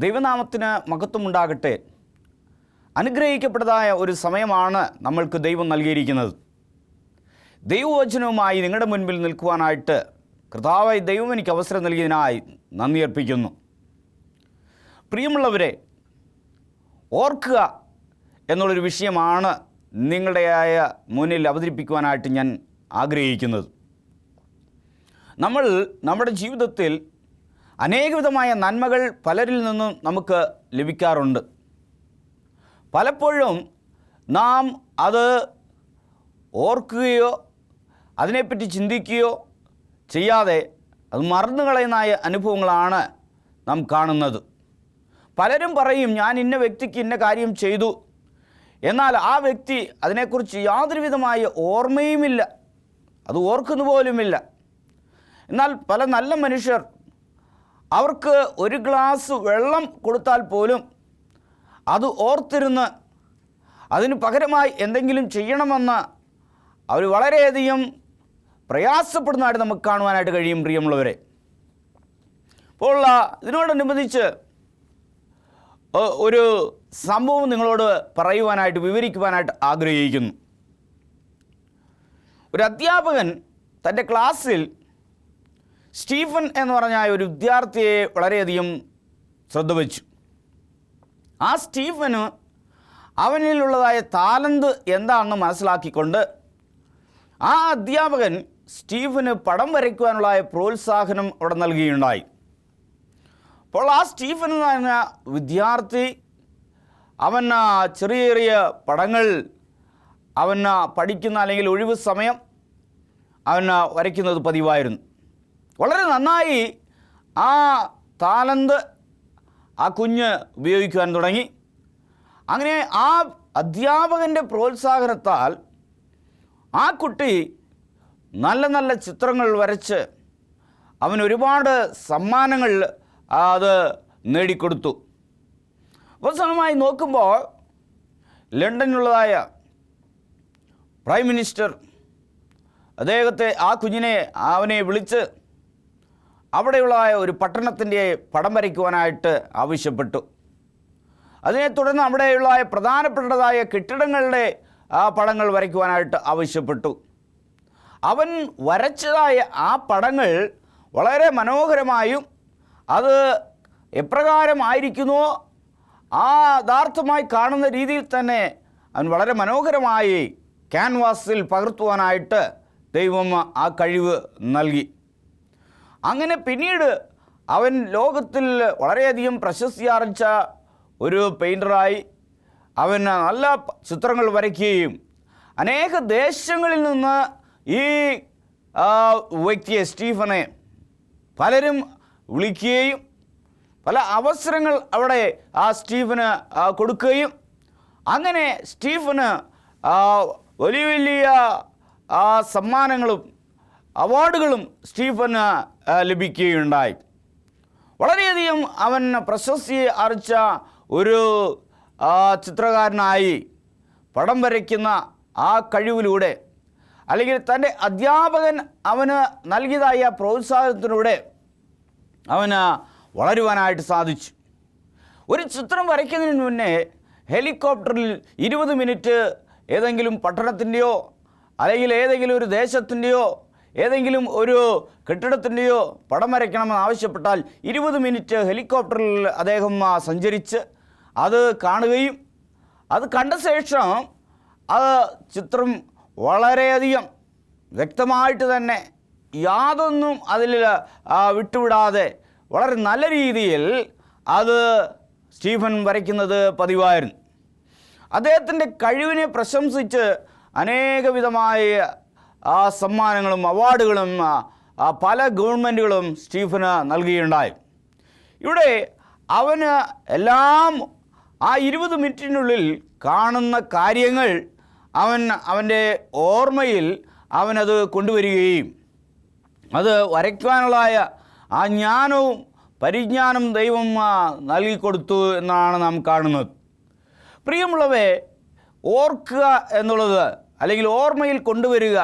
ദൈവനാമത്തിന് മഹത്വമുണ്ടാകട്ടെ. അനുഗ്രഹിക്കപ്പെട്ടതായ ഒരു സമയമാണ് നമ്മൾക്ക് ദൈവം നൽകിയിരിക്കുന്നത്. ദൈവവചനവുമായി നിങ്ങളുടെ മുൻപിൽ നിൽക്കുവാനായിട്ട് കർത്താവായ ദൈവം എനിക്ക് അവസരം നൽകിയതിനായി നന്ദി അർപ്പിക്കുന്നു. പ്രിയമുള്ളവരെ, ഓർക്കുക എന്നുള്ളൊരു വിഷയമാണ് നിങ്ങളുടെയായ മുന്നിൽ അവതരിപ്പിക്കുവാനായിട്ട് ഞാൻ ആഗ്രഹിക്കുന്നത്. നമ്മൾ നമ്മുടെ ജീവിതത്തിൽ അനേകവിധമായ നന്മകൾ പലരിൽ നിന്നും നമുക്ക് ലഭിക്കാറുണ്ട്. പലപ്പോഴും നാം അത് ഓർക്കുകയോ അതിനെപ്പറ്റി ചിന്തിക്കുകയോ ചെയ്യാതെ അത് മറന്നു കളയുന്ന അനുഭവങ്ങളാണ് നാം കാണുന്നത്. പലരും പറയും, ഞാൻ ഇന്ന വ്യക്തിക്ക് ഇന്ന കാര്യം ചെയ്തു, എന്നാൽ ആ വ്യക്തി അതിനെക്കുറിച്ച് യാതൊരുവിധമായ ഓർമ്മയുമില്ല, അത് ഓർക്കുന്നു പോലുമില്ല. എന്നാൽ പല നല്ല മനുഷ്യർ അവർക്ക് ഒരു ഗ്ലാസ് വെള്ളം കൊടുത്താൽ പോലും അത് ഓർത്തിരുന്ന് അതിന് പകരമായി എന്തെങ്കിലും ചെയ്യണമെന്ന് അവർ വളരെയധികം പ്രയാസപ്പെടുന്നതായിട്ട് നമുക്ക് കാണുവാനായിട്ട് കഴിയും. പ്രിയമുള്ളവരെ, അപ്പോൾ ഇതിനോടനുബന്ധിച്ച് ഒരു സംഭവം നിങ്ങളോട് പറയുവാനായിട്ട് വിവരിക്കുവാനായിട്ട് ആഗ്രഹിക്കുന്നു. ഒരു അധ്യാപകൻ തൻ്റെ ക്ലാസ്സിൽ സ്റ്റീഫൻ എന്ന് പറഞ്ഞ ഒരു വിദ്യാർത്ഥിയെ വളരെയധികം ശ്രദ്ധ വച്ചു. ആ സ്റ്റീഫന് അവനിലുള്ളതായ താലന്ത് എന്താണെന്ന് മനസ്സിലാക്കിക്കൊണ്ട് ആ അധ്യാപകൻ സ്റ്റീഫന് പടം വരയ്ക്കുവാനുള്ള പ്രോത്സാഹനം അവിടെ നൽകുകയുണ്ടായി. അപ്പോൾ ആ സ്റ്റീഫൻ എന്ന് പറഞ്ഞ വിദ്യാർത്ഥി അവൻ ചെറിയ ചെറിയ പടങ്ങൾ അവൻ പഠിക്കുന്ന അല്ലെങ്കിൽ ഒഴിവ് സമയം അവൻ വരയ്ക്കുന്നത് പതിവായിരുന്നു. വളരെ നന്നായി ആ താലന്ത് ആ കുഞ്ഞ് ഉപയോഗിക്കുവാൻ തുടങ്ങി. അങ്ങനെ ആ അധ്യാപകൻ്റെ പ്രോത്സാഹനത്താൽ ആ കുട്ടി നല്ല നല്ല ചിത്രങ്ങൾ വരച്ച് അവൻ ഒരുപാട് സമ്മാനങ്ങൾ അത് നേടിക്കൊടുത്തു. അവസാനമായി നോക്കുമ്പോൾ ലണ്ടനിലുള്ളതായ പ്രൈം മിനിസ്റ്റർ അദ്ദേഹത്തെ ആ കുഞ്ഞിനെ അവനെ വിളിച്ച് അവിടെയുള്ളതായ ഒരു പട്ടണത്തിൻ്റെ പടം വരയ്ക്കുവാനായിട്ട് ആവശ്യപ്പെട്ടു. അതിനെ തുടർന്ന് അവിടെയുള്ള പ്രധാനപ്പെട്ടതായ കെട്ടിടങ്ങളുടെ പടങ്ങൾ വരയ്ക്കുവാനായിട്ട് ആവശ്യപ്പെട്ടു. അവൻ വരച്ചതായ ആ പടങ്ങൾ വളരെ മനോഹരമായും അത് എപ്രകാരമായിരിക്കുന്നുവോ ആ യഥാർത്ഥമായി കാണുന്ന രീതിയിൽ തന്നെ അവൻ വളരെ മനോഹരമായി ക്യാൻവാസിൽ പകർത്തുവാനായിട്ട് ദൈവം ആ കഴിവ് നൽകി. അങ്ങനെ പിന്നീട് അവൻ ലോകത്തിൽ വളരെയധികം പ്രശസ്തി ആർജിച്ച ഒരു പെയിൻറ്ററായി. അവൻ നല്ല ചിത്രങ്ങൾ വരയ്ക്കുകയും അനേക ദേശങ്ങളിൽ നിന്ന് ഈ വ്യക്തിയെ സ്റ്റീഫനെ പലരും വിളിക്കുകയും പല അവസരങ്ങൾ അവിടെ ആ സ്റ്റീഫന് കൊടുക്കുകയും അങ്ങനെ സ്റ്റീഫന് വലിയ വലിയ സമ്മാനങ്ങളും അവാർഡുകളും സ്റ്റീഫന് ലഭിക്കുകയുണ്ടായി. വളരെയധികം അവൻ പ്രശസ്തി ആർജിച്ച ഒരു ചിത്രകാരനായി പടം വരയ്ക്കുന്ന ആ കഴിവിലൂടെ അല്ലെങ്കിൽ തൻ്റെ അധ്യാപകൻ അവന് നൽകിയതായ പ്രോത്സാഹനത്തിലൂടെ അവന് വളരുവാനായിട്ട് സാധിച്ചു. ഒരു ചിത്രം വരയ്ക്കുന്നതിന് മുന്നേ ഹെലികോപ്റ്ററിൽ 20 മിനിറ്റ് ഏതെങ്കിലും പട്ടണത്തിൻ്റെയോ അല്ലെങ്കിൽ ഏതെങ്കിലും ഒരു ദേശത്തിൻ്റെയോ ഏതെങ്കിലും ഒരു കെട്ടിടത്തിൻ്റെയോ പടം വരയ്ക്കണമെന്ന് ആവശ്യപ്പെട്ടാൽ 20 മിനിറ്റ് ഹെലികോപ്റ്ററിൽ അദ്ദേഹം സഞ്ചരിച്ച് അത് കാണുകയും അത് കണ്ട ശേഷം ആ ചിത്രം വളരെയധികം വ്യക്തമായിട്ട് തന്നെ യാതൊന്നും അതിൽ വിട്ടുവിടാതെ വളരെ നല്ല രീതിയിൽ അത് സ്റ്റീഫൻ വരയ്ക്കുന്നത് പതിവായിരുന്നു. അദ്ദേഹത്തിൻ്റെ കഴിവിനെ പ്രശംസിച്ച് അനേകവിധമായ സമ്മാനങ്ങളും അവാർഡുകളും പല ഗവൺമെൻറ്റുകളും സ്റ്റീഫന് നൽകുകയുണ്ടായി. ഇവിടെ അവന് എല്ലാം ആ 20 മിനിറ്റിനുള്ളിൽ കാണുന്ന കാര്യങ്ങൾ അവൻ്റെ ഓർമ്മയിൽ അവനത് കൊണ്ടുവരികയും അത് വരയ്ക്കുവാനുള്ള ആ ജ്ഞാനവും പരിജ്ഞാനം ദൈവം നൽകിക്കൊടുത്തു എന്നാണ് നാം കാണുന്നത്. പ്രിയമുള്ളവരെ, ഓർക്കുക എന്നുള്ളത് അല്ലെങ്കിൽ ഓർമ്മയിൽ കൊണ്ടുവരിക,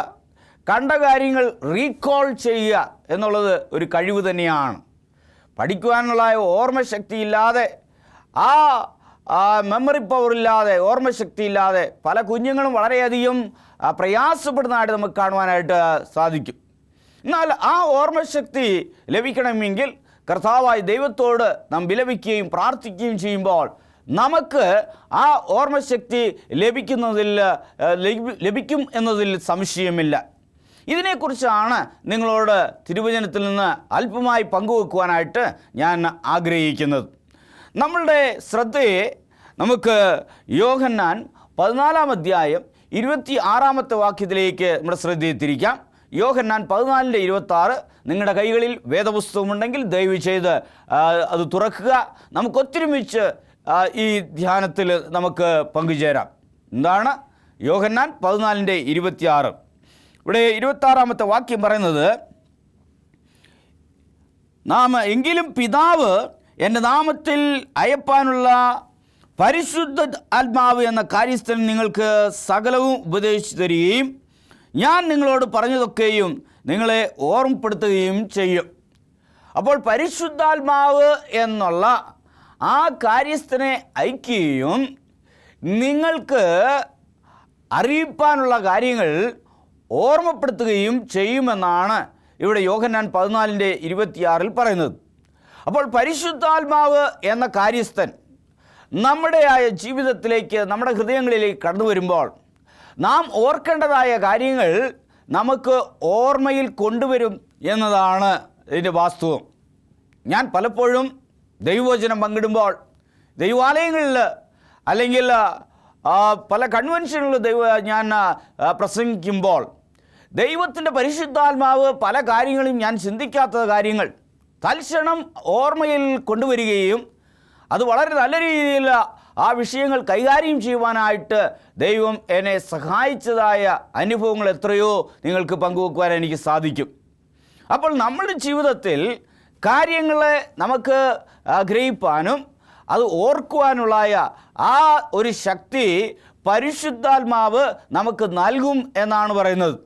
കണ്ട കാര്യങ്ങൾ റീകോൾ ചെയ്യുക എന്നുള്ളത് ഒരു കഴിവ് തന്നെയാണ്. പഠിക്കുവാനുള്ള ഓർമ്മശക്തി ഇല്ലാതെ ആ മെമ്മറി പവറില്ലാതെ, ഓർമ്മശക്തി ഇല്ലാതെ പല കുഞ്ഞുങ്ങളും വളരെയധികം പ്രയാസപ്പെടുന്നതായിട്ട് നമുക്ക് കാണുവാനായിട്ട് സാധിക്കും. എന്നാൽ ആ ഓർമ്മശക്തി ലഭിക്കണമെങ്കിൽ കർത്താവായ ദൈവത്തോട് നാം വിലപിക്കുകയും പ്രാർത്ഥിക്കുകയും ചെയ്യുമ്പോൾ നമുക്ക് ആ ഓർമ്മശക്തി ലഭിക്കും എന്നതിൽ സംശയമില്ല. ഇതിനെക്കുറിച്ചാണ് നിങ്ങളോട് തിരുവചനത്തിൽ നിന്ന് അല്പമായി പങ്കുവെക്കുവാനായിട്ട് ഞാൻ ആഗ്രഹിക്കുന്നത്. നമ്മളുടെ ശ്രദ്ധയെ നമുക്ക് യോഹന്നാൻ 14-ാം അധ്യായം 26-ാമത്തെ വാക്യത്തിലേക്ക് നമ്മുടെ ശ്രദ്ധയെ തിരിക്കാം. യോഹന്നാൻ 14:26. നിങ്ങളുടെ കൈകളിൽ വേദപുസ്തകമുണ്ടെങ്കിൽ ദയവ് ചെയ്ത് അത് തുറക്കുക. നമുക്കൊത്തൊരുമിച്ച് ഈ ധ്യാനത്തിൽ നമുക്ക് പങ്കുചേരാം. എന്താണ് യോഹന്നാൻ 14:26? ഇവിടെ 26-ാമത്തെ വാക്യം പറയുന്നത്, എങ്കിലും പിതാവ് എൻ്റെ നാമത്തിൽ അയപ്പാനുള്ള പരിശുദ്ധ ആത്മാവ് എന്ന കാര്യസ്ഥൻ നിങ്ങൾക്ക് സകലവും ഉപദേശിച്ചു തരികയും ഞാൻ നിങ്ങളോട് പറഞ്ഞതൊക്കെയും നിങ്ങളെ ഓർമ്മപ്പെടുത്തുകയും ചെയ്യും. അപ്പോൾ പരിശുദ്ധാത്മാവ് എന്നുള്ള ആ കാര്യസ്ഥനെ അയക്കുകയും നിങ്ങൾക്ക് അറിയിപ്പാനുള്ള കാര്യങ്ങൾ ഓർമ്മപ്പെടുത്തുകയും ചെയ്യുമെന്നാണ് ഇവിടെ യോഹന്നാൻ 14:26 പറയുന്നത്. അപ്പോൾ പരിശുദ്ധാത്മാവ് എന്ന കാര്യസ്ഥൻ നമ്മുടെ ജീവിതത്തിലേക്ക്, നമ്മുടെ ഹൃദയങ്ങളിലേക്ക് കടന്നു വരുമ്പോൾ നാം ഓർക്കേണ്ടതായ കാര്യങ്ങൾ നമുക്ക് ഓർമ്മയിൽ കൊണ്ടുവരും എന്നതാണ് ഇതിൻ്റെ വാസ്തവം. ഞാൻ പലപ്പോഴും ദൈവവചനം പങ്കിടുമ്പോൾ, ദൈവാലയങ്ങളിൽ അല്ലെങ്കിൽ പല കൺവെൻഷനുകളിൽ ഞാൻ പ്രസംഗിക്കുമ്പോൾ ദൈവത്തിൻ്റെ പരിശുദ്ധാത്മാവ് പല കാര്യങ്ങളും ഞാൻ ചിന്തിക്കാത്ത കാര്യങ്ങൾ തൽക്ഷണം ഓർമ്മയിൽ കൊണ്ടുവരികയും അത് വളരെ നല്ല രീതിയിൽ ആ വിഷയങ്ങൾ കൈകാര്യം ചെയ്യുവാനായിട്ട് ദൈവം എന്നെ സഹായിച്ചതായ അനുഭവങ്ങൾ എത്രയോ നിങ്ങൾക്ക് പങ്കുവെക്കുവാൻ എനിക്ക് സാധിക്കും. അപ്പോൾ നമ്മുടെ ജീവിതത്തിൽ കാര്യങ്ങളെ നമുക്ക് ഗ്രഹിപ്പാനും അത് ഓർക്കുവാനുള്ളായ ആ ഒരു ശക്തി പരിശുദ്ധാത്മാവ് നമുക്ക് നൽകും എന്നാണ് പറയുന്നത്.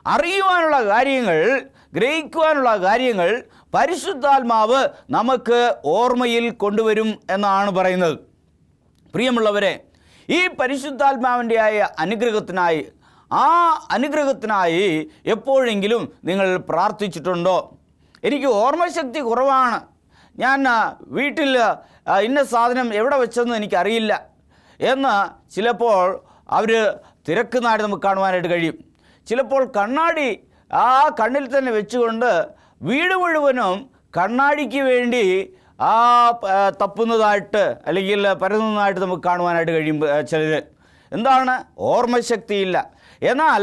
അറിയുവാനുള്ള കാര്യങ്ങൾ, ഗ്രഹിക്കുവാനുള്ള കാര്യങ്ങൾ പരിശുദ്ധാത്മാവ് നമുക്ക് ഓർമ്മയിൽ കൊണ്ടുവരും എന്നാണ് പറയുന്നത്. പ്രിയമുള്ളവരെ, ഈ പരിശുദ്ധാത്മാവിൻ്റെ അനുഗ്രഹത്തിനായി എപ്പോഴെങ്കിലും നിങ്ങൾ പ്രാർത്ഥിച്ചിട്ടുണ്ടോ? എനിക്ക് ഓർമ്മശക്തി കുറവാണ്, ഞാൻ വീട്ടിൽ ഇന്ന സാധനം എവിടെ വെച്ചെന്ന് എനിക്കറിയില്ല എന്ന് ചിലപ്പോൾ അവർ തിരക്കുന്നതായിട്ട് നമുക്ക് കാണുവാനായിട്ട് കഴിയും. ചിലപ്പോൾ കണ്ണാടി കണ്ണിൽ തന്നെ വെച്ചുകൊണ്ട് വീട് മുഴുവനും കണ്ണാടിക്ക് വേണ്ടി തപ്പുന്നതായിട്ട് അല്ലെങ്കിൽ പരതുന്നതായിട്ട് നമുക്ക് കാണുവാനായിട്ട് കഴിയും. ചിലർ എന്താണ്, ഓർമ്മശക്തിയില്ല. എന്നാൽ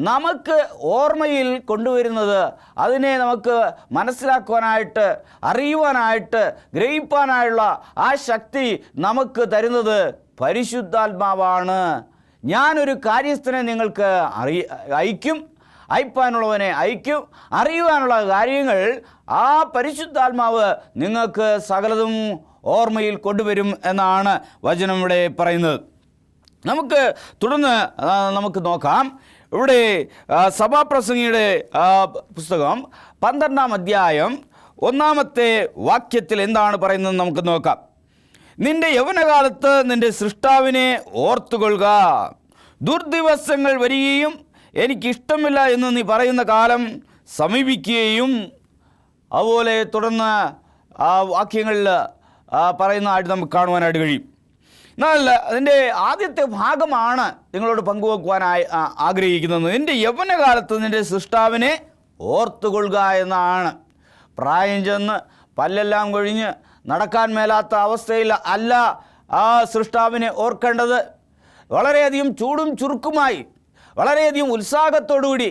നമുക്ക് ഓർമ്മയിൽ കൊണ്ടുവരുന്നത്, അതിനെ നമുക്ക് മനസ്സിലാക്കുവാനായിട്ട്, അറിയുവാനായിട്ട്, ഗ്രഹിപ്പാനായുള്ള ആ ശക്തി നമുക്ക് തരുന്നത് പരിശുദ്ധാത്മാവാണ്. ഞാനൊരു കാര്യസ്ഥനെ നിങ്ങൾക്ക് അയപ്പാനുള്ളവനെ അയക്കും, അറിയുവാനുള്ള കാര്യങ്ങൾ ആ പരിശുദ്ധാത്മാവ് നിങ്ങൾക്ക് സകലതും ഓർമ്മയിൽ കൊണ്ടുവരും എന്നാണ് വചനം ഇവിടെ പറയുന്നത്. നമുക്ക് തുടർന്ന് നമുക്ക് നോക്കാം. ഇവിടെ സഭാപ്രസംഗിയുടെ പുസ്തകം 12-ാം അധ്യായം 1-ാമത്തെ വാക്യത്തിൽ എന്താണ് പറയുന്നത് നമുക്ക് നോക്കാം. നിന്റെ യൗവനകാലത്ത് നിന്റെ സൃഷ്ടാവിനെ ഓർത്തുകൊള്ളുക. ദുർദിവസങ്ങൾ വരികയും എനിക്കിഷ്ടമില്ല എന്ന് നീ പറയുന്ന കാലം സമീപിക്കുകയും. അതുപോലെ തുടർന്ന് ആ വാക്യങ്ങളിൽ പറയുന്നതായിട്ട് നമുക്ക് കാണുവാനായിട്ട് കഴിയും. എന്നാൽ അതിൻ്റെ ആദ്യത്തെ ഭാഗമാണ് നിങ്ങളോട് പങ്കുവെക്കുവാനായി ആഗ്രഹിക്കുന്നത്. നിൻ്റെ യൗവനകാലത്ത് നിൻ്റെ സൃഷ്ടാവിനെ ഓർത്തുകൊള്ളുക എന്നാണ്. പ്രായം ചെന്ന് പല്ലെല്ലാം കൊഴിഞ്ഞ് നടക്കാൻ മേലാത്ത അവസ്ഥയിൽ അല്ല ആ സൃഷ്ടാവിനെ ഓർക്കേണ്ടത്. വളരെയധികം ചൂടും ചുരുക്കുമായി, വളരെയധികം ഉത്സാഹത്തോടുകൂടി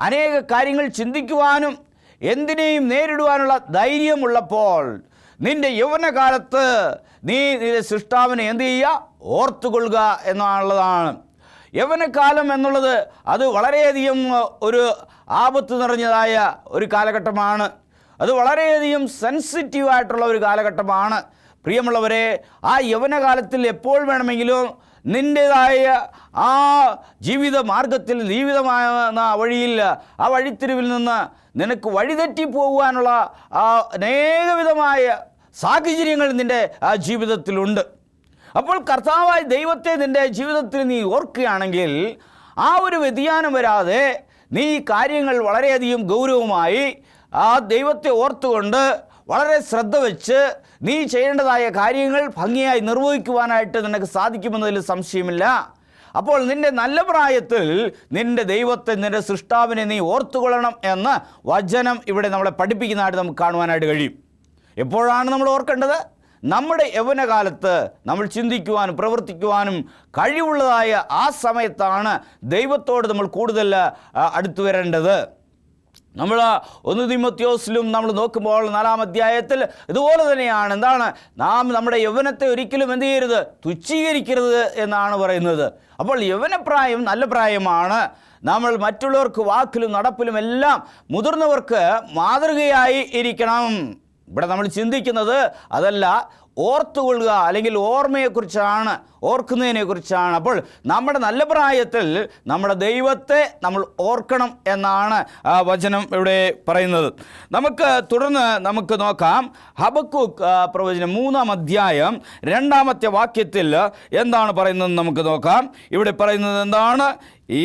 അനേക കാര്യങ്ങൾ ചിന്തിക്കുവാനും എന്തിനേയും നേരിടുവാനുള്ള ധൈര്യമുള്ളപ്പോൾ നിൻ്റെ യൗവനകാലത്ത് നീ നിന്റെ സൃഷ്ടാവിനെ എന്ത് ചെയ്യുക? ഓർത്തുകൊള്ളുക എന്നുള്ളതാണ്. യൗവനകാലം എന്നുള്ളത് അത് വളരെയധികം ഒരു ആപത്ത് നിറഞ്ഞതായ ഒരു കാലഘട്ടമാണ്. അത് വളരെയധികം സെൻസിറ്റീവായിട്ടുള്ള ഒരു കാലഘട്ടമാണ്. പ്രിയമുള്ളവരെ, ആ യൗവനകാലത്തിൽ എപ്പോൾ വേണമെങ്കിലും നിൻ്റേതായ ആ ജീവിത മാർഗത്തിൽ, ജീവിതമായ വഴിയിൽ, ആ വഴിത്തിരിവിൽ നിന്ന് നിനക്ക് വഴിതെറ്റി പോകുവാനുള്ള അനേകവിധമായ സാഹചര്യങ്ങൾ നിൻ്റെ ജീവിതത്തിലുണ്ട്. അപ്പോൾ കർത്താവായ ദൈവത്തെ നിൻ്റെ ജീവിതത്തിൽ നീ ഓർക്കുകയാണെങ്കിൽ ആ ഒരു വ്യതിയാനം വരാതെ നീ കാര്യങ്ങൾ വളരെയധികം ഗൗരവമായി ആ ദൈവത്തെ ഓർത്തുകൊണ്ട് വളരെ ശ്രദ്ധ വെച്ച് നീ ചെയ്യേണ്ടതായ കാര്യങ്ങൾ ഭംഗിയായി നിർവഹിക്കുവാനായിട്ട് നിനക്ക് സാധിക്കുമെന്നതിൽ സംശയമില്ല. അപ്പോൾ നിൻ്റെ നല്ല പ്രായത്തിൽ നിൻ്റെ ദൈവത്തെ, നിൻ്റെ സൃഷ്ടാവിനെ നീ ഓർത്തുകൊള്ളണം എന്ന് വചനം ഇവിടെ നമ്മളെ പഠിപ്പിക്കുന്നതായിട്ട് നമുക്ക് കാണുവാനായിട്ട് കഴിയും. എപ്പോഴാണ് നമ്മൾ ഓർക്കേണ്ടത്? നമ്മുടെ യൗവനകാലത്ത് നമ്മൾ ചിന്തിക്കുവാനും പ്രവർത്തിക്കുവാനും കഴിവുള്ളതായ ആ സമയത്താണ് ദൈവത്തോട് നമ്മൾ കൂടുതൽ അടുത്തു വരേണ്ടത്. നമ്മൾ 1 തീമോഥെയോസിലും നമ്മൾ നോക്കുമ്പോൾ 4-ാം അധ്യായത്തിൽ ഇതുപോലെ തന്നെയാണ്. എന്താണ്? നാം നമ്മുടെ യൗവനത്തെ ഒരിക്കലും എന്ത് ചെയ്യരുത്? തുച്ഛീകരിക്കരുത് എന്നാണ് പറയുന്നത്. അപ്പോൾ യൗവനപ്രായം നല്ല പ്രായമാണ്. നമ്മൾ മറ്റുള്ളവർക്ക് വാക്കിലും നടപ്പിലും എല്ലാം മുതിർന്നവർക്ക് മാതൃകയായി ഇരിക്കണം. ഇവിടെ നമ്മൾ ചിന്തിക്കുന്നത് അതല്ല, ഓർത്തുകൊള്ളുക അല്ലെങ്കിൽ ഓർമ്മയെക്കുറിച്ചാണ്, ഓർക്കുന്നതിനെക്കുറിച്ചാണ്. അപ്പോൾ നമ്മുടെ നല്ല പ്രായത്തിൽ നമ്മുടെ ദൈവത്തെ നമ്മൾ ഓർക്കണം എന്നാണ് വചനം ഇവിടെ പറയുന്നത്. നമുക്ക് തുടർന്ന് നമുക്ക് നോക്കാം. ഹബക്കൂക്ക് പ്രവചനം 3-ാം അധ്യായം 2-ാമത്തെ വാക്യത്തിൽ എന്താണ് പറയുന്നത് നമുക്ക് നോക്കാം. ഇവിടെ പറയുന്നത് എന്താണ്?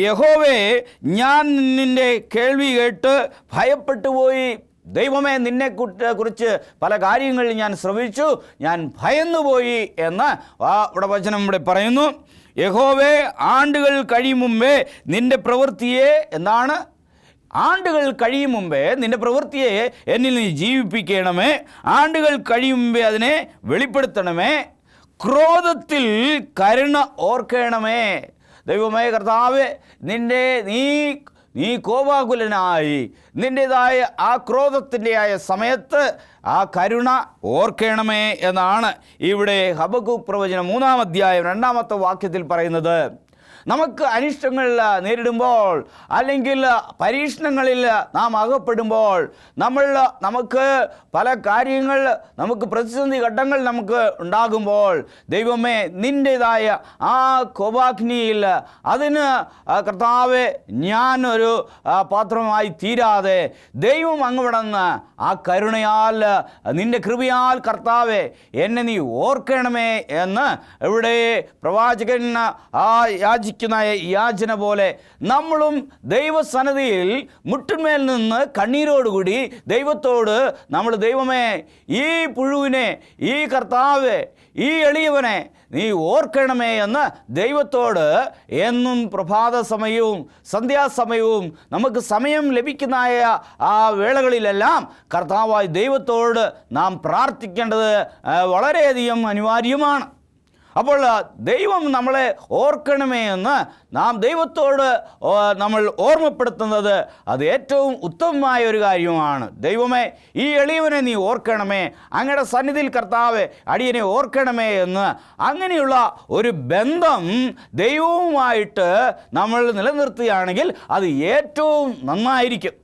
യഹോവേ, ഞാൻ നിന്റെ കേൾവി കേട്ട് ഭയപ്പെട്ടു പോയി. ദൈവമേ, നിന്നെ കുറിച്ച് പല കാര്യങ്ങളിൽ ഞാൻ ശ്രവിച്ചു, ഞാൻ ഭയന്നുപോയി എന്ന് ഇവിടെ വചനം ഇവിടെ പറയുന്നു. യഹോവേ, ആണ്ടുകൾ കഴിയും മുമ്പേ നിന്റെ പ്രവൃത്തിയെ എന്താണ്? ആണ്ടുകൾ കഴിയും മുമ്പേ നിന്റെ പ്രവൃത്തിയെ എന്നിൽ നീ ജീവിപ്പിക്കണമേ. ആണ്ടുകൾ കഴിയും മുമ്പേ അതിനെ വെളിപ്പെടുത്തണമേ. ക്രോധത്തിൽ കരുണ ഓർക്കണമേ. ദൈവമേ കർത്താവേ, നീ കോപാകുലനായി നിൻ്റേതായ ആ ക്രോധത്തിൻ്റെതായ സമയത്ത് ആ കരുണ ഓർക്കണമേ എന്നാണ് ഇവിടെ ഹബക്കൂക്ക് പ്രവചനം 3-ാം അധ്യായം 2-ാമത്തെ വാക്യത്തിൽ പറയുന്നത്. നമുക്ക് അനിഷ്ടങ്ങൾ നേരിടുമ്പോൾ അല്ലെങ്കിൽ പരീക്ഷണങ്ങളിൽ നാം അകപ്പെടുമ്പോൾ നമുക്ക് പല കാര്യങ്ങൾ, നമുക്ക് പ്രതിസന്ധി ഘട്ടങ്ങൾ നമുക്ക് ഉണ്ടാകുമ്പോൾ, ദൈവമേ നിൻ്റേതായ ആ കോപാഗ്നിയിൽ അതിന് കർത്താവെ ഞാനൊരു പാത്രമായി തീരാതെ ദൈവം അങ്ങുവിടന്ന് ആ കരുണയാൽ, നിൻ്റെ കൃപയാൽ കർത്താവെ എന്നെ നീ ഓർക്കണമേ എന്ന് ഇവിടെ പ്രവാചകൻ യാചന പോലെ നമ്മളും ദൈവസന്നിധിയിൽ മുട്ടിന്മേൽ നിന്ന് കണ്ണീരോടുകൂടി ദൈവത്തോട് നമ്മൾ, ദൈവമേ ഈ പുഴുവിനെ, ഈ കർത്താവെ, ഈ എളിയവനെ നീ ഓർക്കണമേ എന്ന് ദൈവത്തോട് എന്നും പ്രഭാത സമയവും സന്ധ്യാസമയവും നമുക്ക് സമയം ലഭിക്കുന്നതായ ആ വേളകളിലെല്ലാം കർത്താവായ ദൈവത്തോട് നാം പ്രാർത്ഥിക്കേണ്ടത് വളരെയധികം അനിവാര്യമാണ്. അപ്പോൾ ദൈവം നമ്മളെ ഓർക്കണമേ എന്ന് നാം ദൈവത്തോട് നമ്മൾ ഓർമ്മപ്പെടുത്തുന്നത് അത് ഏറ്റവും ഉത്തമമായ ഒരു കാര്യമാണ്. ദൈവമേ, ഈ എളിയവനെ നീ ഓർക്കണമേ, അങ്ങയുടെ സന്നിധിയിൽ കർത്താവെ അടിയനെ ഓർക്കണമേ എന്ന് അങ്ങനെയുള്ള ഒരു ബന്ധം ദൈവവുമായിട്ട് നമ്മൾ നിലനിർത്തുകയാണെങ്കിൽ അത് ഏറ്റവും നന്നായിരിക്കും.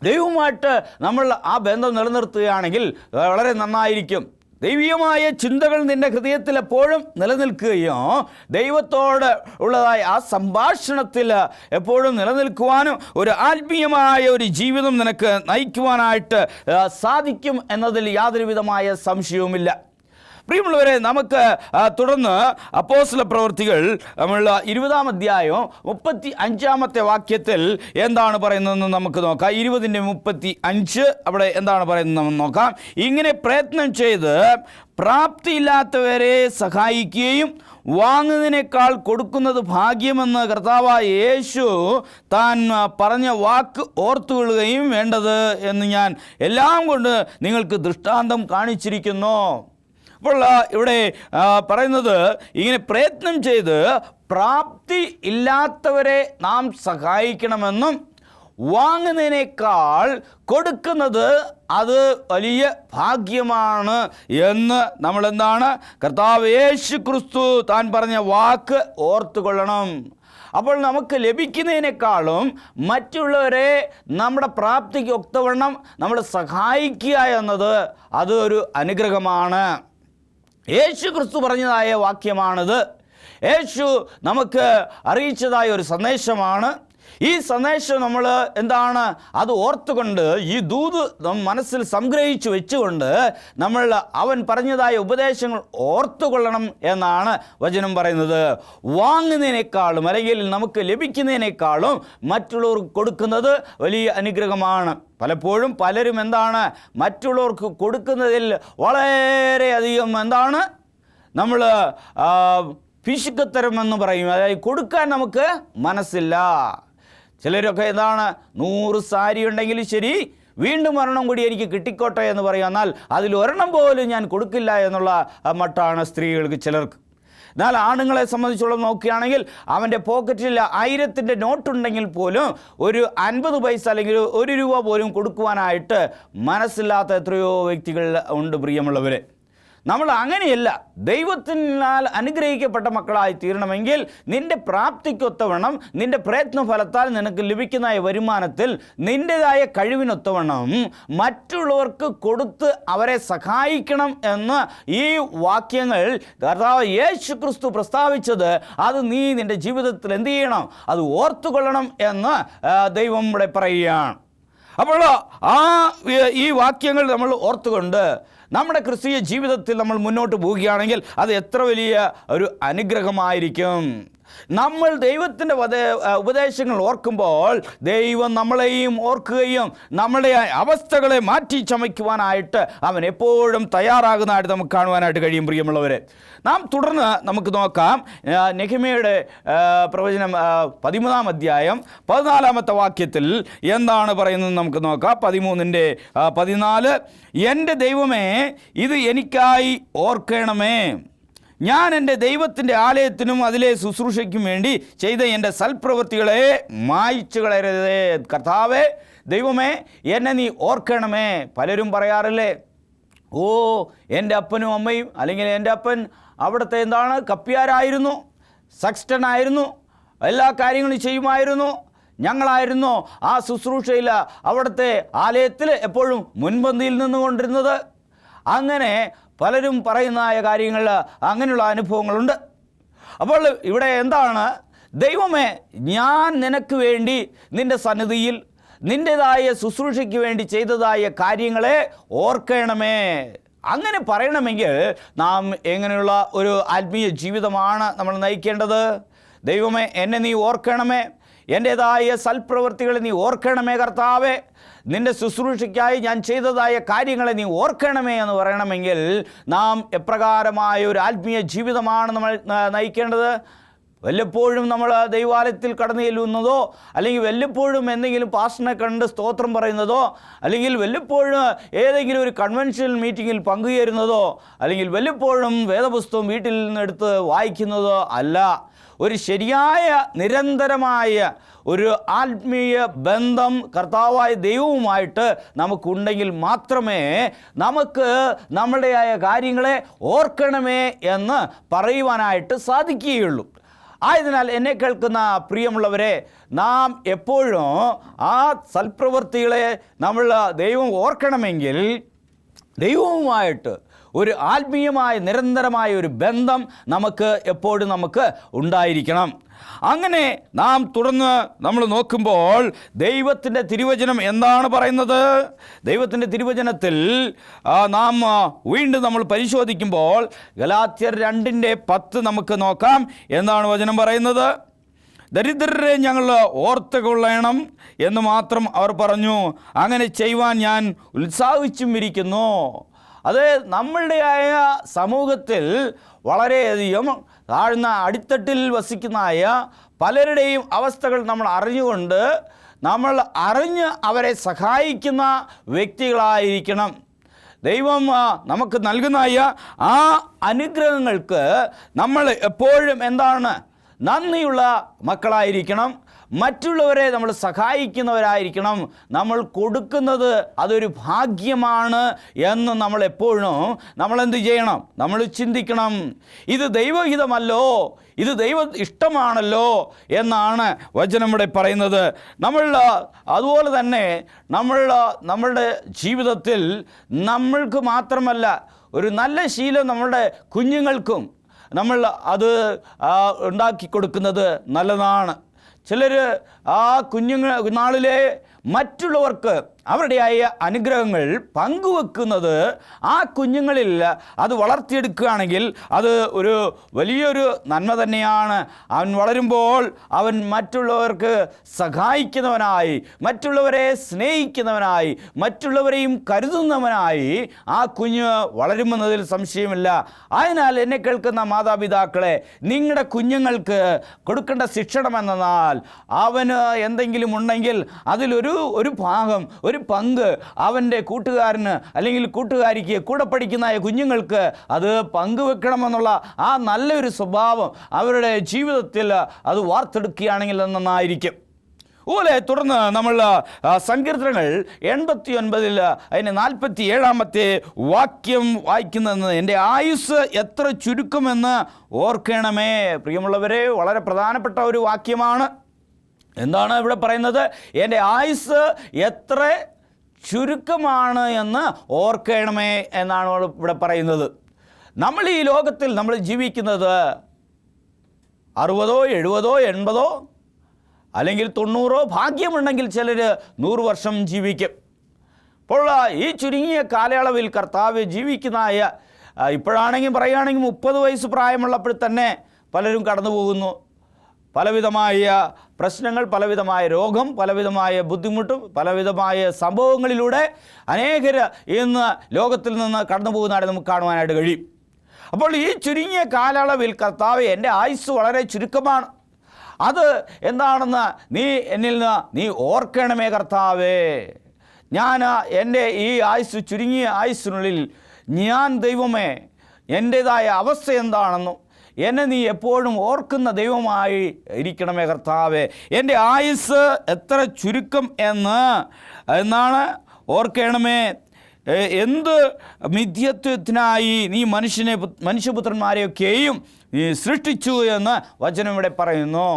ദൈവവുമായിട്ട് നമ്മൾ ആ ബന്ധം നിലനിർത്തുകയാണെങ്കിൽ വളരെ നന്നായിരിക്കും. ദൈവീയമായ ചിന്തകൾ നിൻ്റെ ഹൃദയത്തിൽ എപ്പോഴും നിലനിൽക്കുകയും ദൈവത്തോട് ഉള്ളതായ ആ സംഭാഷണത്തിൽ എപ്പോഴും നിലനിൽക്കുവാനും ഒരു ആത്മീയമായ ഒരു ജീവിതം നിനക്ക് നയിക്കുവാനായിട്ട് സാധിക്കും എന്നതിൽ യാതൊരു വിധമായ സംശയവുമില്ല. പ്രിയമുള്ളവരെ, നമുക്ക് തുടർന്ന് അപ്പോസ്തല പ്രവൃത്തികൾ നമ്മൾ 20-ാം അധ്യായം 35-ാമത്തെ വാക്യത്തിൽ എന്താണ് പറയുന്നതെന്ന് നമുക്ക് നോക്കാം. 20-35 അവിടെ എന്താണ് പറയുന്നത് നോക്കാം. ഇങ്ങനെ പ്രയത്നം ചെയ്ത് പ്രാപ്തിയില്ലാത്തവരെ സഹായിക്കുകയും വാങ്ങുന്നതിനേക്കാൾ കൊടുക്കുന്നത് ഭാഗ്യമെന്ന് കർത്താവായ യേശു താൻ പറഞ്ഞ വാക്ക് ഓർത്തുകൊള്ളുകയും വേണ്ടത് എന്ന് ഞാൻ എല്ലാം കൊണ്ട് നിങ്ങൾക്ക് ദൃഷ്ടാന്തം കാണിച്ചിരിക്കുന്നു. അപ്പോൾ ഇവിടെ പറയുന്നത് ഇങ്ങനെ പ്രയത്നം ചെയ്ത് പ്രാപ്തി ഇല്ലാത്തവരെ നാം സഹായിക്കണമെന്നും വാങ്ങുന്നതിനേക്കാൾ കൊടുക്കുന്നത് അത് വലിയ ഭാഗ്യമാണ് എന്ന് നമ്മളെന്താണ് കർത്താവ് യേശു ക്രിസ്തു താൻ പറഞ്ഞ വാക്ക് ഓർത്തുകൊള്ളണം. അപ്പോൾ നമുക്ക് ലഭിക്കുന്നതിനേക്കാളും മറ്റുള്ളവരെ നമ്മുടെ പ്രാപ്തിക്ക് ഒത്തവണ്ണം നമ്മൾ സഹായിക്കുക എന്നത് അതൊരു അനുഗ്രഹമാണ്. യേശു ക്രിസ്തു പറഞ്ഞതായ വാക്യമാണിത്. യേശു നമുക്ക് അറിയിച്ചതായ ഒരു സന്ദേശമാണ്. ഈ സന്ദേശം നമ്മൾ എന്താണ് അത് ഓർത്തുകൊണ്ട് ഈ ദൂത് മനസ്സിൽ സംഗ്രഹിച്ചു വെച്ചുകൊണ്ട് നമ്മൾ അവൻ പറഞ്ഞതായ ഉപദേശങ്ങൾ ഓർത്തുകൊള്ളണം എന്നാണ് വചനം പറയുന്നത്. വാങ്ങുന്നതിനേക്കാളും അല്ലെങ്കിൽ നമുക്ക് ലഭിക്കുന്നതിനേക്കാളും മറ്റുള്ളവർക്ക് കൊടുക്കുന്നത് വലിയ അനുഗ്രഹമാണ്. പലപ്പോഴും പലരും എന്താണ് മറ്റുള്ളവർക്ക് കൊടുക്കുന്നതിൽ വളരെയധികം എന്താണ് നമ്മൾ പിശുക്കത്തരം എന്ന് പറയും. അതായത് കൊടുക്കാൻ നമുക്ക് മനസ്സില്ല. ചിലരൊക്കെ എന്താണ് 100 സാരി ഉണ്ടെങ്കിലും ശരി, വീണ്ടും ഒരെണ്ണം കൂടി എനിക്ക് കിട്ടിക്കോട്ടെ എന്ന് പറയും. എന്നാൽ അതിലൊരെണ്ണം പോലും ഞാൻ കൊടുക്കില്ല എന്നുള്ള മട്ടാണ് സ്ത്രീകൾക്ക് ചിലർക്ക്. എന്നാൽ ആണുങ്ങളെ സംബന്ധിച്ചോളം നോക്കുകയാണെങ്കിൽ അവൻ്റെ പോക്കറ്റിൽ 1000-ൻ്റെ നോട്ടുണ്ടെങ്കിൽ പോലും ഒരു 50 പൈസ അല്ലെങ്കിൽ 1 രൂപ പോലും കൊടുക്കുവാനായിട്ട് മനസ്സില്ലാത്ത എത്രയോ വ്യക്തികൾ ഉണ്ട്. പ്രിയമുള്ളവരെ, നമ്മൾ അങ്ങനെയല്ല. ദൈവത്തിനാൽ അനുഗ്രഹിക്കപ്പെട്ട മക്കളായി തീരണമെങ്കിൽ നിൻ്റെ പ്രാപ്തിക്കൊത്തവണ്ണം, നിൻ്റെ പ്രയത്നഫലത്താൽ നിനക്ക് ലഭിക്കുന്ന വരുമാനത്തിൽ നിൻ്റേതായ കഴിവിനൊത്തവണ്ണം മറ്റുള്ളവർക്ക് കൊടുത്ത് അവരെ സഹായിക്കണം എന്ന് ഈ വാക്യങ്ങൾ കർത്താവ് യേശു ക്രിസ്തു പ്രസ്താവിച്ചത് അത് നീ നിൻ്റെ ജീവിതത്തിൽ എന്ത് ചെയ്യണം, അത് ഓർത്തുകൊള്ളണം എന്ന് ദൈവം ഇവിടെ പറയുകയാണ്. അപ്പോൾ ഈ വാക്യങ്ങൾ നമ്മൾ ഓർത്തുകൊണ്ട് നമ്മുടെ ക്രിസ്തീയ ജീവിതത്തിൽ നമ്മൾ മുന്നോട്ട് പോവുകയാണെങ്കിൽ അത് എത്ര വലിയ ഒരു അനുഗ്രഹമായിരിക്കും. നമ്മൾ ദൈവത്തിൻ്റെ ഉപദേശങ്ങൾ ഓർക്കുമ്പോൾ ദൈവം നമ്മളെയും ഓർക്കുകയും നമ്മളുടെ അവസ്ഥകളെ മാറ്റി ചമയ്ക്കുവാനായിട്ട് അവൻ എപ്പോഴും തയ്യാറാകുന്നതായിട്ട് നമുക്ക് കാണുവാനായിട്ട് കഴിയും. പ്രിയമുള്ളവരെ, നാം തുടർന്ന് നമുക്ക് നോക്കാം നെഹെമ്യയുടെ പ്രവചനം 13-ാം അധ്യായം 14-ാമത്തെ വാക്യത്തിൽ എന്താണ് പറയുന്നത് നമുക്ക് നോക്കാം. 13-ന്റെ 14, എൻ്റെ ദൈവമേ, ഇത് എനിക്കായി ഓർക്കണമേ. ഞാൻ എൻ്റെ ദൈവത്തിൻ്റെ ആലയത്തിനും അതിലെ ശുശ്രൂഷയ്ക്കും വേണ്ടി ചെയ്ത എൻ്റെ സൽപ്രവൃത്തികളെ മായ്ച്ചു കളയരുതേ. കർത്താവേ, ദൈവമേ, എന്നെ നീ ഓർക്കണമേ. പലരും പറയാറില്ലേ, ഓ എൻ്റെ അപ്പനും അമ്മയും, അല്ലെങ്കിൽ എൻ്റെ അപ്പൻ അവിടുത്തെ എന്താണ് കപ്പ്യാരായിരുന്നു, സക്സ്റ്റനായിരുന്നു, എല്ലാ കാര്യങ്ങളും ചെയ്യുമായിരുന്നു, ഞങ്ങളായിരുന്നു ആ ശുശ്രൂഷയിൽ അവിടുത്തെ ആലയത്തിൽ എപ്പോഴും മുൻപന്തിയിൽ നിന്നുകൊണ്ടിരുന്നത്. അങ്ങനെ പലരും പറയുന്നതായ കാര്യങ്ങൾ, അങ്ങനെയുള്ള അനുഭവങ്ങളുണ്ട്. അപ്പോൾ ഇവിടെ എന്താണ്, ദൈവമേ, ഞാൻ നിനക്ക് വേണ്ടി നിൻ്റെ സന്നിധിയിൽ നിൻ്റേതായ ശുശ്രൂഷയ്ക്ക് വേണ്ടി ചെയ്തതായ കാര്യങ്ങളെ ഓർക്കണമേ. അങ്ങനെ പറയണമെങ്കിൽ നാം എങ്ങനെയുള്ള ഒരു ആത്മീയ ജീവിതമാണ് നമ്മൾ നയിക്കേണ്ടത്? ദൈവമേ, എന്നെ നീ ഓർക്കണമേ, എൻ്റേതായ സൽപ്രവൃത്തികളെ നീ ഓർക്കണമേ. കർത്താവേ, നിൻ്റെ ശുശ്രൂഷയ്ക്കായി ഞാൻ ചെയ്തതായ കാര്യങ്ങളെ നീ ഓർക്കണമേ എന്ന് പറയണമെങ്കിൽ നാം എപ്രകാരമായ ഒരു ആത്മീയ ജീവിതമാണ് നമ്മൾ നയിക്കേണ്ടത്? വല്ലപ്പോഴും നമ്മൾ ദൈവാലയത്തിൽ കടന്നു ചെല്ലുന്നതോ, അല്ലെങ്കിൽ വല്ലപ്പോഴും എന്തെങ്കിലും പാസ്റ്ററിനെ കണ്ട് സ്തോത്രം പറയുന്നതോ, അല്ലെങ്കിൽ വല്ലപ്പോഴും ഏതെങ്കിലും ഒരു കൺവെൻഷൻ മീറ്റിങ്ങിൽ പങ്കുചേരുന്നതോ, അല്ലെങ്കിൽ വല്ലപ്പോഴും വേദപുസ്തകം വീട്ടിൽ നിന്നെടുത്ത് വായിക്കുന്നതോ അല്ല. ഒരു ശരിയായ നിരന്തരമായ ഒരു ആത്മീയ ബന്ധം കർത്താവായ ദൈവവുമായിട്ട് നമുക്കുണ്ടെങ്കിൽ മാത്രമേ നമുക്ക് നമ്മുടേതായ കാര്യങ്ങളെ ഓർക്കണമേ എന്ന് പറയുവാനായിട്ട് സാധിക്കുകയുള്ളൂ. ആയതിനാൽ എന്നെ കേൾക്കുന്ന പ്രിയമുള്ളവരെ, നാം എപ്പോഴും ആ സൽപ്രവൃത്തികളെ നമ്മൾ ദൈവം ഓർക്കണമെങ്കിൽ ദൈവവുമായിട്ട് ഒരു ആത്മീയമായ നിരന്തരമായ ഒരു ബന്ധം നമുക്ക് എപ്പോഴും ഉണ്ടായിരിക്കണം. അങ്ങനെ നാം തുടർന്ന് നമ്മൾ നോക്കുമ്പോൾ ദൈവത്തിൻ്റെ തിരുവചനം എന്താണ് പറയുന്നത്? ദൈവത്തിൻ്റെ തിരുവചനത്തിൽ നാം വീണ്ടും നമ്മൾ പരിശോധിക്കുമ്പോൾ ഗലാത്യർ 2:10 നമുക്ക് നോക്കാം. എന്താണ് വചനം പറയുന്നത്? ദരിദ്രരെ ഞങ്ങൾ ഓർത്തുകൊള്ളണം എന്ന് മാത്രം അവർ പറഞ്ഞു. അങ്ങനെ ചെയ്യുവാൻ ഞാൻ ഉത്സാഹിച്ചും ഇരിക്കുന്നു. അത് നമ്മളുടെയായ സമൂഹത്തിൽ വളരെയധികം താഴ്ന്ന അടിത്തട്ടിൽ വസിക്കുന്നതായ പലരുടെയും അവസ്ഥകൾ നമ്മൾ അറിഞ്ഞുകൊണ്ട് നമ്മൾ അറിഞ്ഞ് അവരെ സഹായിക്കുന്ന വ്യക്തികളായിരിക്കണം. ദൈവം നമുക്ക് നൽകുന്നതായ ആ അനുഗ്രഹങ്ങൾക്ക് നമ്മൾ എപ്പോഴും എന്താണ് നന്ദിയുള്ള മക്കളായിരിക്കണം. മറ്റുള്ളവരെ നമ്മൾ സഹായിക്കുന്നവരായിരിക്കണം. നമ്മൾ കൊടുക്കുന്നത് അതൊരു ഭാഗ്യമാണ് എന്ന് നമ്മൾ എപ്പോഴും നമ്മളെന്ത് ചെയ്യണം? നമ്മൾ ചിന്തിക്കണം. ഇത് ദൈവഹിതമല്ലോ, ഇത് ദൈവ ഇഷ്ടമാണല്ലോ എന്നാണ് വചനം ഇവിടെ പറയുന്നത്. അതുപോലെ തന്നെ നമ്മളുടെ ജീവിതത്തിൽ നമ്മൾക്ക് മാത്രമല്ല, ഒരു നല്ല ശീലം നമ്മളുടെ കുഞ്ഞുങ്ങൾക്കും നമ്മൾ അത് ഉണ്ടാക്കി കൊടുക്കുന്നത് നല്ലതാണ്. ചിലർ ആ നാളിലെ മറ്റുള്ളവർക്ക് അവരുടെയായ അനുഗ്രഹങ്ങൾ പങ്കുവെക്കുന്നത് ആ കുഞ്ഞുങ്ങളിൽ അത് വളർത്തിയെടുക്കുകയാണെങ്കിൽ അത് ഒരു വലിയൊരു നന്മ തന്നെയാണ്. അവൻ വളരുമ്പോൾ അവൻ മറ്റുള്ളവർക്ക് സഹായിക്കുന്നവനായി, മറ്റുള്ളവരെ സ്നേഹിക്കുന്നവനായി, മറ്റുള്ളവരെയും കരുതുന്നവനായി ആ കുഞ്ഞ് വളരുമെന്നതിൽ സംശയമില്ല. അതിനാൽ എന്നെ കേൾക്കുന്ന മാതാപിതാക്കളെ, നിങ്ങളുടെ കുഞ്ഞുങ്ങൾക്ക് കൊടുക്കേണ്ട ശിക്ഷണം എന്നാൽ അവന് എന്തെങ്കിലും ഉണ്ടെങ്കിൽ അതിലൊരു ഭാഗം, ഒരു പങ്ക് അവൻ്റെ കൂട്ടുകാരന് അല്ലെങ്കിൽ കൂട്ടുകാരിക്ക്, കൂടെ പഠിക്കുന്ന കുഞ്ഞുങ്ങൾക്ക് അത് പങ്കുവെക്കണമെന്നുള്ള ആ നല്ലൊരു സ്വഭാവം അവരുടെ ജീവിതത്തിൽ അത് വാർത്തെടുക്കുകയാണെങ്കിൽ നന്നായിരിക്കും. അതുപോലെ തുടർന്ന് നമ്മൾ സങ്കീർത്തനങ്ങൾ 89 അതിന് 47 വാക്യം വായിക്കുന്നത്, എൻ്റെ ആയുസ് എത്ര ചുരുക്കമെന്ന് ഓർക്കണമേ. പ്രിയമുള്ളവരെ, വളരെ പ്രധാനപ്പെട്ട ഒരു വാക്യമാണ്. എന്താണ് ഇവിടെ പറയുന്നത്? എൻ്റെ ആയുസ് എത്ര ചുരുക്കമാണ് എന്ന് ഓർക്കണമേ എന്നാണ് ഇവിടെ പറയുന്നത്. നമ്മൾ ഈ ലോകത്തിൽ നമ്മൾ ജീവിക്കുന്നത് 60, 70, 80 അല്ലെങ്കിൽ 90, ഭാഗ്യമുണ്ടെങ്കിൽ ചിലർ 100 വർഷം ജീവിക്കും. അപ്പോൾ ഈ ചുരുങ്ങിയ കാലയളവിൽ കർത്താവ് ജീവിക്കുന്നതായ, ഇപ്പോഴാണെങ്കിൽ പറയുകയാണെങ്കിൽ 30 വയസ്സ് പ്രായമുള്ളപ്പോൾ തന്നെ പലരും കടന്നു പോകുന്നു. പലവിധമായ പ്രശ്നങ്ങൾ, പലവിധമായ രോഗം, പലവിധമായ ബുദ്ധിമുട്ടും, പലവിധമായ സംഭവങ്ങളിലൂടെ അനേകർ ഇന്ന് ലോകത്തിൽ നിന്ന് കടന്നു പോകുന്നതായിട്ട് നമുക്ക് കാണുവാനായിട്ട് കഴിയും. അപ്പോൾ ഈ ചുരുങ്ങിയ കാലയളവിൽ കർത്താവ്, എൻ്റെ ആയുസ് വളരെ ചുരുക്കമാണ്, അത് എന്താണെന്ന് എന്നിൽ നിന്ന് നീ ഓർക്കണമേ കർത്താവേ. ഞാൻ എൻ്റെ ഈ ആയുസ്, ചുരുങ്ങിയ ആയുസ്സിനുള്ളിൽ ഞാൻ ദൈവമേ എൻ്റേതായ അവസ്ഥ എന്താണെന്നും എന്നെ നീ എപ്പോഴും ഓർക്കുന്ന ദൈവമായി ഇരിക്കണമേ കർത്താവേ. എൻ്റെ ആയുസ് എത്ര ചുരുക്കം എന്നാണ് ഓർക്കണമേ. എന്ത് മിഥ്യത്വത്തിനായി നീ മനുഷ്യപുത്രന്മാരെയൊക്കെയും നീ സൃഷ്ടിച്ചു എന്ന് വചനം ഇവിടെ പറയുന്നു.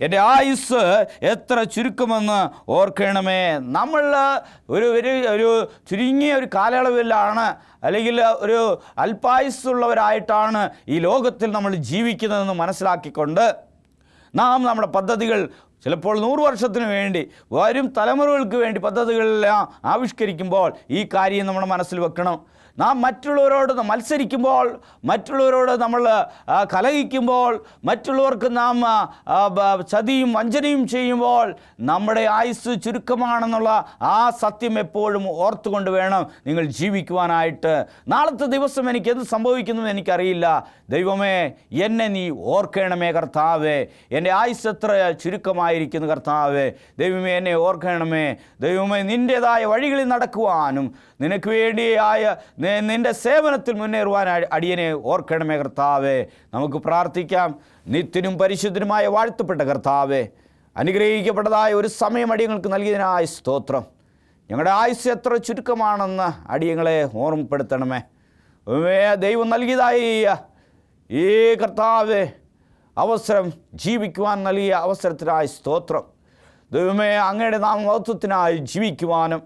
എൻ്റെ ആയുസ് എത്ര ചുരുക്കമെന്ന് ഓർക്കണമേ. നമ്മൾ ഒരു ചുരുങ്ങിയ ഒരു കാലയളവിലാണ്, അല്ലെങ്കിൽ ഒരു അല്പായുസ്സുള്ളവരായിട്ടാണ് ഈ ലോകത്തിൽ നമ്മൾ ജീവിക്കുന്നതെന്ന് മനസ്സിലാക്കിക്കൊണ്ട് നാം നമ്മുടെ പദ്ധതികൾ ചിലപ്പോൾ 100 വർഷത്തിന് വേണ്ടി, വരും തലമുറകൾക്ക് വേണ്ടി പദ്ധതികളെല്ലാം ആവിഷ്കരിക്കുമ്പോൾ ഈ കാര്യം നമ്മുടെ മനസ്സിൽ വെക്കണം. നാം മറ്റുള്ളവരോട് മത്സരിക്കുമ്പോൾ, മറ്റുള്ളവരോട് നമ്മൾ കലഹിക്കുമ്പോൾ, മറ്റുള്ളവർക്ക് നാം ചതിയും വഞ്ചനയും ചെയ്യുമ്പോൾ നമ്മുടെ ആയുസ് ചുരുക്കമാണെന്നുള്ള ആ സത്യം എപ്പോഴും ഓർത്തുകൊണ്ട് വേണം നിങ്ങൾ ജീവിക്കുവാനായിട്ട്. നാളത്തെ ദിവസം എനിക്ക് എന്ത് സംഭവിക്കുമെന്ന് എനിക്കറിയില്ല. ദൈവമേ, എന്നെ നീ ഓർക്കണമേ കർത്താവേ. എൻ്റെ ആയുസ് എത്ര ചുരുക്കമായിരിക്കുന്നു കർത്താവേ. ദൈവമേ, എന്നെ ഓർക്കണമേ. ദൈവമേ, നിൻ്റേതായ വഴികളിൽ നടക്കുവാനും നിനക്ക് വേണ്ടിയായ നിൻ്റെ സേവനത്തിൽ മുന്നേറുവാൻ അടിയനെ ഓർക്കണമേ കർത്താവേ. നമുക്ക് പ്രാർത്ഥിക്കാം. നിത്യനും പരിശുദ്ധനുമായ വാഴ്ത്തപ്പെട്ട കർത്താവേ, അനുഗ്രഹിക്കപ്പെട്ടതായ ഒരു സമയം അടിയങ്ങൾക്ക് നൽകിയതിനായ സ്തോത്രം. ഞങ്ങളുടെ ആയുസ് എത്ര ചുരുക്കമാണെന്ന് അടിയങ്ങളെ ഓർമ്മപ്പെടുത്തണമേ. ദൈവം നൽകിയതായ ഈ കർത്താവേ അവസരം, ജീവിക്കുവാൻ നൽകിയ അവസരത്തിനായി സ്തോത്രം. ദൈവമേ, അങ്ങയുടെ നാമമഹത്വത്തിനായി ജീവിക്കുവാനും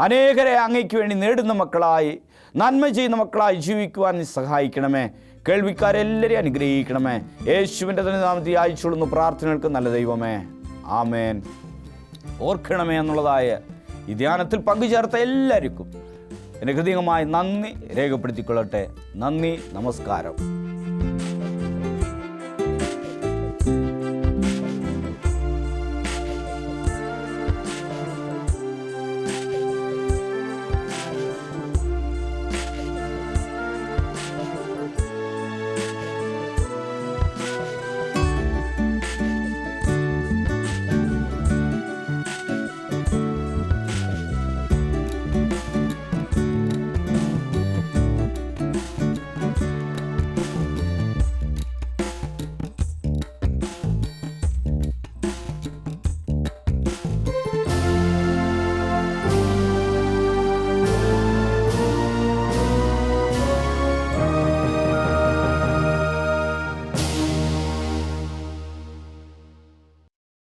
അനേകരെ അങ്ങയ്ക്ക് വേണ്ടി നേടുന്ന മക്കളായി, നന്മ ചെയ്യുന്ന മക്കളായി ജീവിക്കുവാൻ നീ സഹായിക്കണമേ. കേൾവിക്കാരെല്ലാവരെയും അനുഗ്രഹിക്കണമേ. യേശുവിൻ്റെ തന്നെ നാമത്തിൽ അയച്ചുകൊള്ളുന്ന പ്രാർത്ഥനകൾക്ക് നല്ല ദൈവമേ, ആമേൻ. ഓർക്കണമേ എന്നുള്ളതായ ഈ ധ്യാനത്തിൽ പങ്കുചേർത്ത എല്ലാവർക്കും എൻ്റെ ഹൃദയമായി നന്ദി രേഖപ്പെടുത്തിക്കൊള്ളട്ടെ. നന്ദി, നമസ്കാരം.